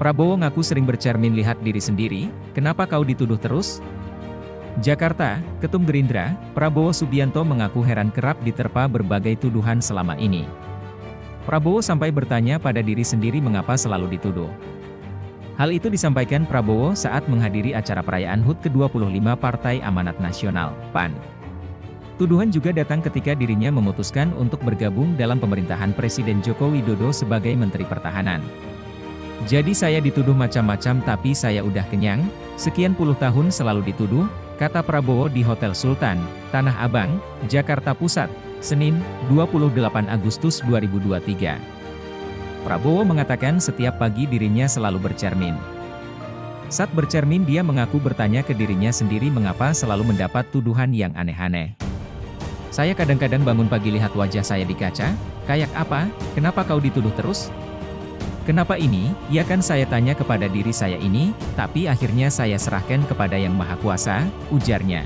Prabowo ngaku sering bercermin lihat diri sendiri, kenapa kau dituduh terus? Jakarta, Ketum Gerindra, Prabowo Subianto mengaku heran kerap diterpa berbagai tuduhan selama ini. Prabowo sampai bertanya pada diri sendiri mengapa selalu dituduh. Hal itu disampaikan Prabowo saat menghadiri acara perayaan HUT ke-25 Partai Amanat Nasional, PAN. Tuduhan juga datang ketika dirinya memutuskan untuk bergabung dalam pemerintahan Presiden Joko Widodo sebagai Menteri Pertahanan. Jadi saya dituduh macam-macam tapi saya udah kenyang, sekian puluh tahun selalu dituduh, kata Prabowo di Hotel Sultan, Tanah Abang, Jakarta Pusat, Senin, 28 Agustus 2023. Prabowo mengatakan setiap pagi dirinya selalu bercermin. Saat bercermin dia mengaku bertanya ke dirinya sendiri mengapa selalu mendapat tuduhan yang aneh-aneh. Saya kadang-kadang bangun pagi lihat wajah saya di kaca, kayak apa, kenapa kau dituduh terus? Kenapa ini, ya kan saya tanya kepada diri saya ini, tapi akhirnya saya serahkan kepada Yang Maha Kuasa, ujarnya.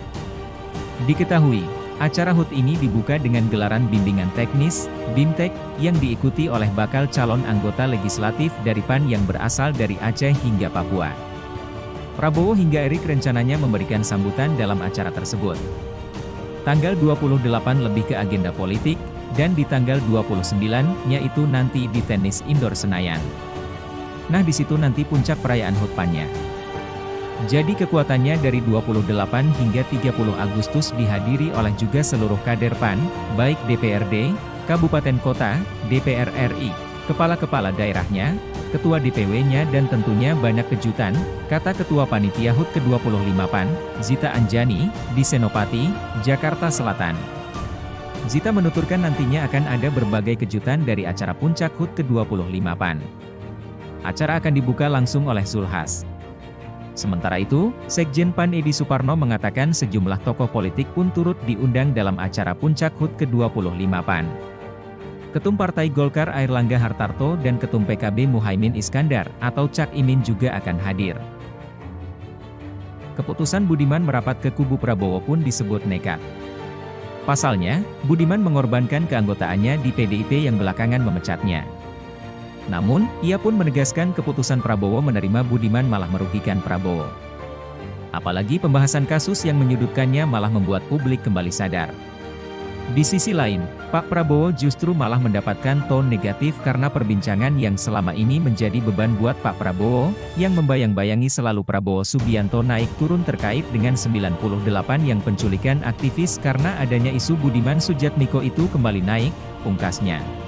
Diketahui, acara HUT ini dibuka dengan gelaran bimbingan teknis, BIMTEK, yang diikuti oleh bakal calon anggota legislatif dari PAN yang berasal dari Aceh hingga Papua. Prabowo hingga Erik rencananya memberikan sambutan dalam acara tersebut. Tanggal 28 lebih ke agenda politik, dan di tanggal 29-nya itu nanti di tenis indoor Senayan. Nah di situ nanti puncak perayaan HUT PAN-nya. Jadi kekuatannya dari 28 hingga 30 Agustus dihadiri oleh juga seluruh kader PAN, baik DPRD, Kabupaten Kota, DPR RI, kepala-kepala daerahnya, ketua DPW-nya dan tentunya banyak kejutan, kata Ketua Panitia HUT ke-25 PAN, Zita Anjani, di Senopati, Jakarta Selatan. Zita menuturkan nantinya akan ada berbagai kejutan dari acara puncak HUT ke-25 PAN. Acara akan dibuka langsung oleh Zulhas. Sementara itu, Sekjen PAN Edi Suparno mengatakan sejumlah tokoh politik pun turut diundang dalam acara puncak HUT ke-25 PAN. Ketum Partai Golkar Airlangga Hartarto dan Ketum PKB Muhaimin Iskandar atau Cak Imin juga akan hadir. Keputusan Budiman merapat ke kubu Prabowo pun disebut nekat. Pasalnya, Budiman mengorbankan keanggotaannya di PDIP yang belakangan memecatnya. Namun, ia pun menegaskan keputusan Prabowo menerima Budiman malah merugikan Prabowo. Apalagi pembahasan kasus yang menyudutkannya malah membuat publik kembali sadar. Di sisi lain, Pak Prabowo justru malah mendapatkan tone negatif karena perbincangan yang selama ini menjadi beban buat Pak Prabowo, yang membayang-bayangi selalu Prabowo Subianto naik turun terkait dengan 98 yang penculikan aktivis karena adanya isu Budiman Sujatmiko itu kembali naik, pungkasnya.